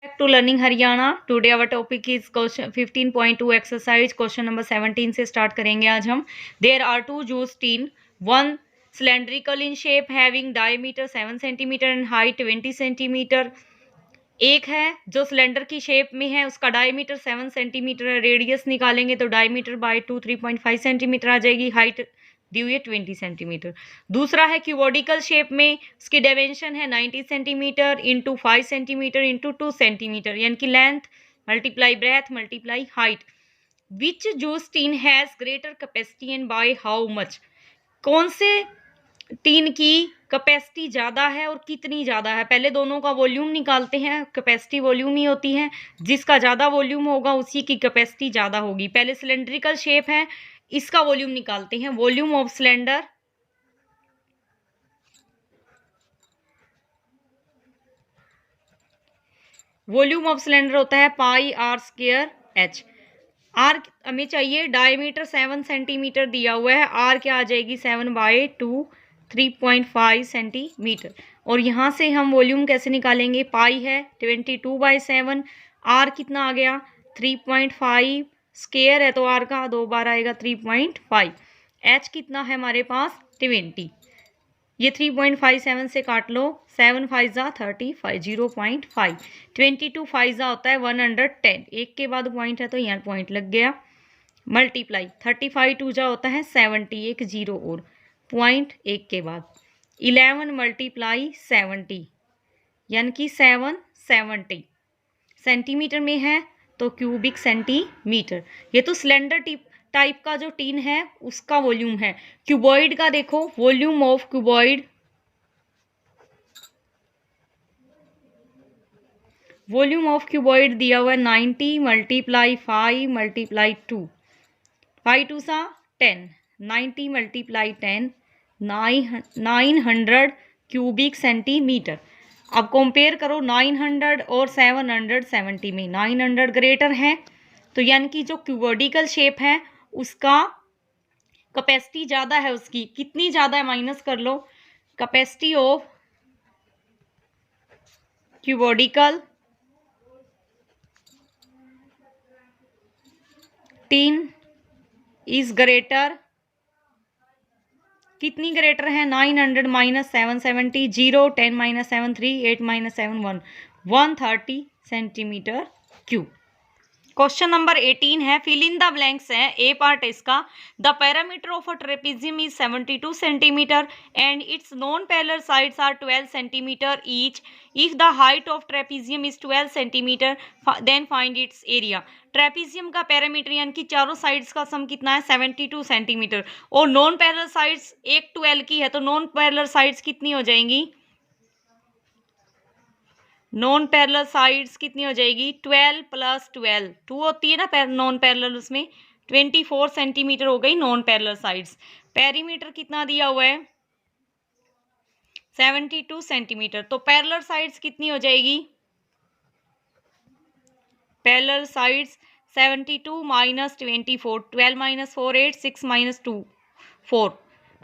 Back to learning Haryana. Today our topic is question 15.2 exercise. Question number 17 से start करेंगे आज हम. There are two juice tin, one cylindrical in shape having diameter 7 cm and height 20 cm. एक है जो cylinder की shape में है, उसका डायमीटर 7 सेंटीमीटर है. रेडियस निकालेंगे तो डायमीटर बाय 2 3.5 सेंटीमीटर आ जाएगी. हाइट दी हुई है 20 सेंटीमीटर. दूसरा है क्यूबोडिकल शेप में, उसकी डायमेंशन है 90 centimetre into 5 centimetre into 2 centimetre, यानी कि length multiply breadth multiply height. Which juice tin has greater capacity and by how much. कौन से टीन की कैपेसिटी ज़्यादा है और कितनी ज़्यादा है. पहले दोनों का वॉल्यूम निकालते हैं. कैपेसिटी वॉल्यूम ही होती है, जिसका ज़्यादा वॉल्यूम होगा उसी की कैपेसिटी ज़्यादा होगी. पहले सिलेंड्रिकल शेप है, इसका वॉल्यूम निकालते हैं. वॉल्यूम ऑफ सिलेंडर होता है पाई आर स्क्वायर एच. आर हमें चाहिए, डायमीटर 7 सेंटीमीटर दिया हुआ है. आर क्या आ जाएगी 7/2 3.5 सेंटीमीटर. और यहाँ से हम वॉल्यूम कैसे निकालेंगे. पाई है 22/7. आर कितना आ गया 3.5. स्क्वायर है तो आर का 2 बार आएगा 3.5. एच कितना है हमारे पास 20. ये 3.57 से काट लो. 7 5 35 0.5. 22 5 होता है 110. एक के बाद पॉइंट है तो यहाँ पॉइंट लग गया. मल्टीप्लाई 35 2 होता है 70. एक जीरो और पॉइंट एक के बाद 11 मल्टीप्लाई 70, यानी कि 770 सेंटीमीटर में है तो क्यूबिक सेंटीमीटर. ये तो सिलेंडर टाइप का जो टीन है उसका वॉल्यूम है. क्यूबॉइड का देखो, वॉल्यूम ऑफ क्यूबॉइड दिया हुआ है 90 multiply 5 multiply 2. 5 2 10. 90 multiply 10 900 cubic centimetre. अब कंपेयर करो 900 और 770 में. 900 ग्रेटर है तो यानी कि जो क्यूबोडिकल शेप है उसका कैपेसिटी ज़्यादा है. उसकी कितनी ज़्यादा है माइनस कर लो. Capacity of cuboidical tin is greater. कितनी ग्रेटर है 900 minus 770 0 10 minus 7 3 8 minus 7 1 130 centimetre cube. Question number 18 है. फिल इन द ब्लैंक्स है. ए पार्ट इसका. The parameter of a trapezium is 72 centimetre and its non parallel sides are 12 centimetre each. If the height of trapezium is 12 centimetre then find its area. Trapezium का parameter यानी कि चारों sides का सम कितना है 72 centimetre. और non parallel sides एक 12 की है तो नॉन पैरेलल साइड्स कितनी हो जाएंगी. नॉन पैरेलल साइड्स कितनी हो जाएगी 12 + 12 2 होती है ना नॉन पैरेलल. उसमें 24 सेंटीमीटर हो गई नॉन पैरेलल साइड्स. पेरीमीटर कितना दिया हुआ है 72 सेंटीमीटर. तो पैरेलल साइड्स कितनी हो जाएगी. Parallel sides 72 minus 24 12 minus 4 8 6 minus 2 4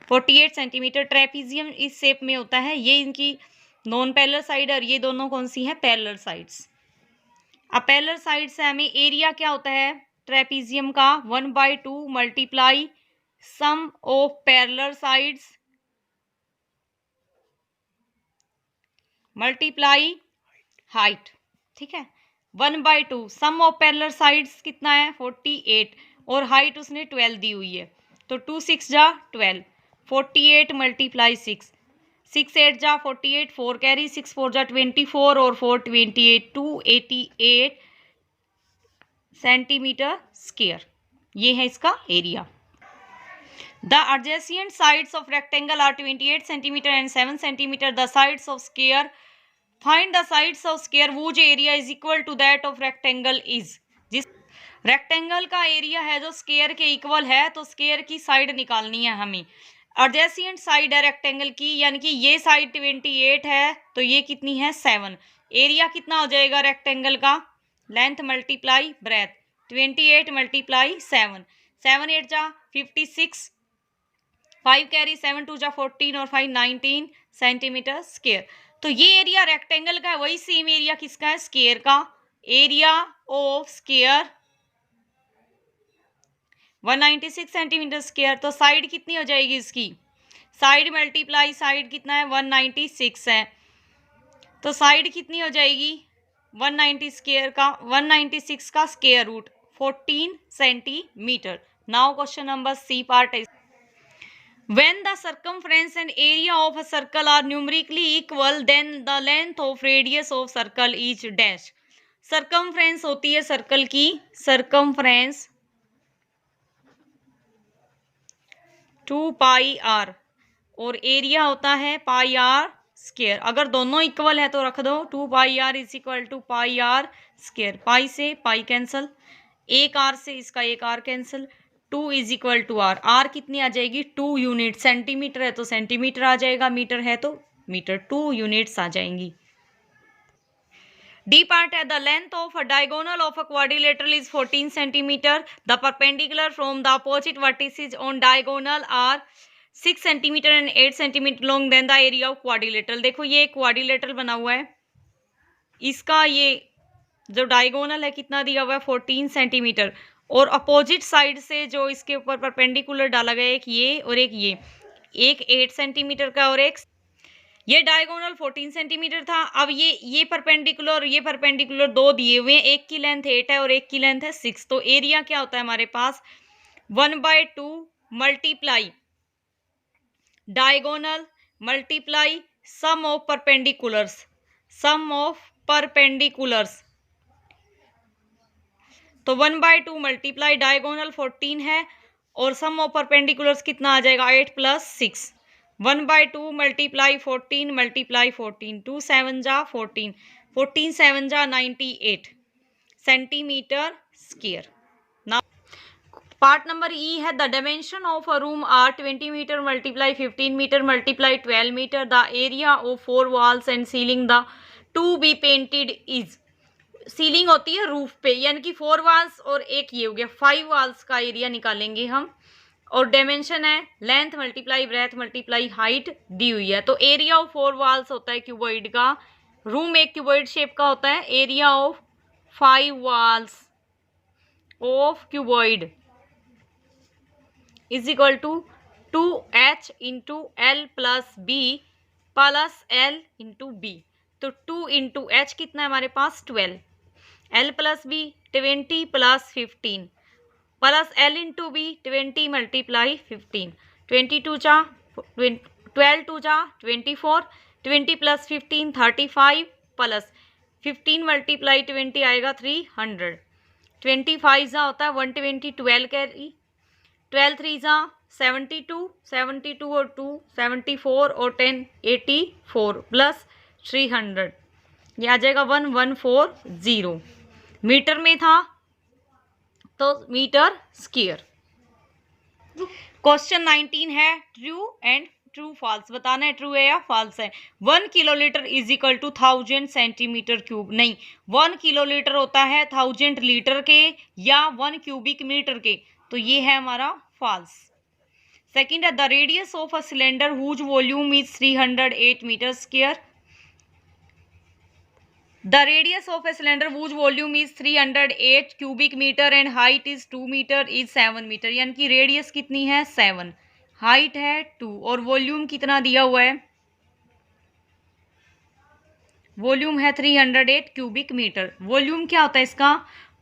48 centimetre. Trapezium इस शेप में होता है. ये इनकी नॉन पैरेलल साइड और ये दोनों कौन सी है पैरेलल साइड्स. अब पैरेलल साइड से हमें एरिया क्या होता है ट्रेपेजियम का 1/2 multiply sum of parallel sides multiply height. ठीक है 1/2 सम ऑफ पैरेलल साइड्स कितना है 48 और हाइट उसने 12 दी हुई है तो 2 6 12. 48 मल्टीप्लाई 6 6 8 48 4 कैरी 6 4 24 और 4 28 288 सेंटीमीटर स्क्वायर. ये है इसका area. The adjacent sides of rectangle are 28 centimetre and 7 centimetre. The sides of square find the sides of square whose area is equal to that of rectangle is. जिस rectangle का area है जो square के equal है तो square की side निकालनी है हमें. एडजेसेंट साइड है रेक्टेंगल की, यानी कि ये साइड 28 है तो ये कितनी है 7. एरिया कितना हो जाएगा रेक्टेंगल का length multiply breath 28 multiply 7 7 8 56 5 carry 7 2 14 और 5 19 सेंटीमीटर स्क्वायर. तो ये एरिया रेक्टेंगल का है, वही सेम एरिया किसका है, स्क्वायर का। Area of square 196 centimetre square. तो साइड कितनी हो जाएगी इसकी, साइड मल्टीप्लाई साइड कितना है 196 है, तो साइड कितनी हो जाएगी 196 का square root 14 centimetre. Now question number c part is when the circumference and area of a circle are numerically equal then the length of radius of circle is dash। circumference होती है circle की, circumference 2 pi are और area होता है पाई r square. अगर दोनों equal है तो रख दो 2 pi r is equal to pi r square. Pi से पाई कैंसल, एक आर से इसका एक r cancel, 2 is equal to r. R कितनी आ जाएगी 2 यूनिट, सेंटीमीटर है तो सेंटीमीटर आ जाएगा, मीटर है तो मीटर, 2 यूनिट्स आ जाएंगी। डी पार्ट है the length of a diagonal of a quadrilateral is 14 centimetre, the perpendicular from the opposite vertices on diagonal are 6 centimetre and 8 centimetre long, then the area of quadrilateral. देखो ये quadrilateral बना हुआ है, इसका ये जो diagonal है कितना दिया हुआ है 14 सेंटीमीटर, और अपोजिट साइड से जो इसके ऊपर परपेंडिकुलर डाला गया एक ये और एक ये, एक 8 सेंटीमीटर का और एक ये डायगोनल 14 सेंटीमीटर था। अब ये परपेंडिकुलर और ये परपेंडिकुलर दो दिए हुए हैं, एक की लेंथ 8 है और एक की लेंथ है 6। तो एरिया क्या होता है हमारे पास 1/2 multiply diagonal multiply sum of perpendiculars, sum of perpendiculars. तो 1/2 मल्टीप्लाई डायगोनल 14 है और सम ऑफ परपेंडिकुलर्स कितना आ जाएगा 8 + 6। 1/2 मल्टीप्लाई 14 मल्टीप्लाई 14, 2 7 जा 14, 14 7 जा 98 centimetre square. Now part number e है the dimension of a room are 20 metre multiply 15 metre multiply 12 metre, the area of 4 walls and ceiling the to be painted is. Ceiling होती है roof पे, यानी कि 4 walls और एक ये हो गया 5 वॉल्स का एरिया निकालेंगे हम, और डायमेंशन है length multiply breadth multiply height दी हुई है। तो एरिया ऑफ 4 वॉल्स होता है क्यूबॉइड का, रूम एक क्यूबॉइड शेप का होता है, area of 5 walls of cuboid is equal to 2h into l plus b plus l into b. तो 2 इंटू एच कितना है हमारे पास 12, l plus b 20 plus 15 plus l into b 20 multiply 15, 22 जा 12 2 जा 24, 20 प्लस 15 35 प्लस 15 मल्टीप्लाई 20 आएगा 300, 25 जा होता है 120, 12 कैरी 12 3 जा 72, 72 और 2 74 और 10 84 प्लस 300, ये आ जाएगा 1140। मीटर में था तो मीटर स्क्वायर। क्वेश्चन 19 है ट्रू एंड ट्रू फॉल्स, बताना है ट्रू है या फॉल्स है। 1 kilolitre is equal to 1000 centimetre cube, नहीं 1 किलोलीटर होता है 1000 लीटर के या 1 क्यूबिक मीटर के, तो ये है हमारा फॉल्स। सेकंड है the radius of a cylinder whose volume is 308 metre square, the radius of a cylinder whose volume is 308 cubic meter and height is 2 meter is 7 meter, यानी कि रेडियस कितनी है 7, हाइट है 2 और वॉल्यूम कितना दिया हुआ है, वॉल्यूम है 308 क्यूबिक मीटर। वॉल्यूम क्या होता है इसका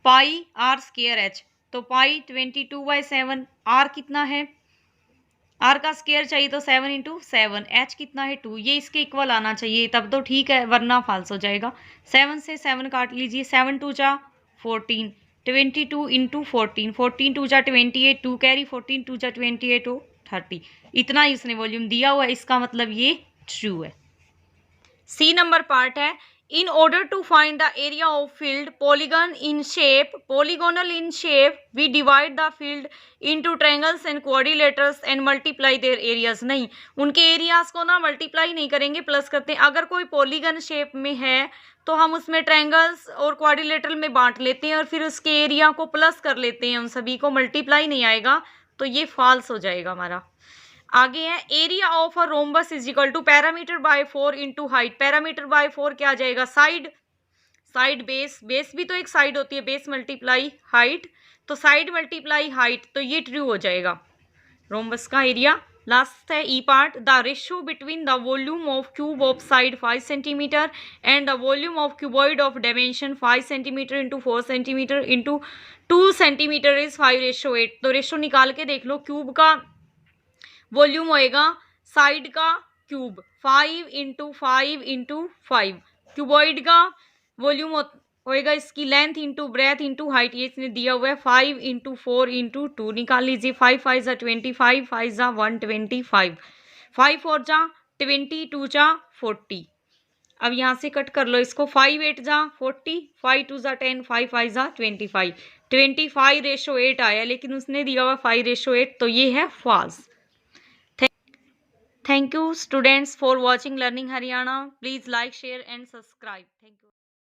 पाई आर स्क्वायर एच, तो पाई 22/7, आर कितना है, आर का स्क्वायर चाहिए तो 7 इंटू 7, एच कितना है 2, ये इसके इक्वल आना चाहिए तब तो ठीक है वरना फाल्स हो जाएगा। 7 से 7 काट लीजिए, 7 2 जा 14, 22 इंटू 14, 14 2 जा 28, 2 कैरी 14 2 जा 28 हो 30, इतना ही उसने वॉल्यूम दिया हुआ है, इसका मतलब ये ट्रू है। सी नंबर पार्ट है in order to find the area of field polygonal in shape we divide the field into triangles and quadrilaterals and multiply their areas। नहीं, उनके एरियाज को ना मल्टीप्लाई नहीं करेंगे, प्लस करते हैं। अगर कोई पॉलीगन शेप में है तो हम उसमें ट्रायंगल्स और क्वाड्रिलेटरल में बांट लेते हैं और फिर उसके एरिया को प्लस कर लेते हैं, उन सभी को मल्टीप्लाई नहीं आएगा, तो ये फॉल्स हो जाएगा हमारा। आगे है area of a rhombus is equal to parameter by 4 into height. Parameter by 4 क्या आ जाएगा, साइड, साइड बेस, बेस भी तो एक साइड होती है, बेस मल्टीप्लाई हाइट, तो साइड मल्टीप्लाई हाइट, तो ये ट्रू हो जाएगा रोम्बस का एरिया। लास्ट है e part, the ratio between the volume of cube of side 5 centimetre and the volume of cuboid of dimension 5 centimetre into 4 centimetre into 2 centimetre is 5:8। तो ratio निकाल के देख लो, क्यूब का वॉल्यूम होएगा side का cube 5 into 5 into 5, cuboid का volume होएगा इसकी length into breadth into height, ये इसने दिया हुआ है 5 इंटू 4 इंटू 2, निकाल लीजिए 5 5 जा 25, 5 जा 125, 5 4 जा 20, 2 जा 40। अब यहाँ से कट कर लो इसको, 5 8 जा 40, 5 2 जा 10, 5 5 जा 25, 25:8 आया, लेकिन उसने दिया हुआ 5:8, तो ये है false. Thank you students for watching Learning Haryana. Please like, share and subscribe. Thank you.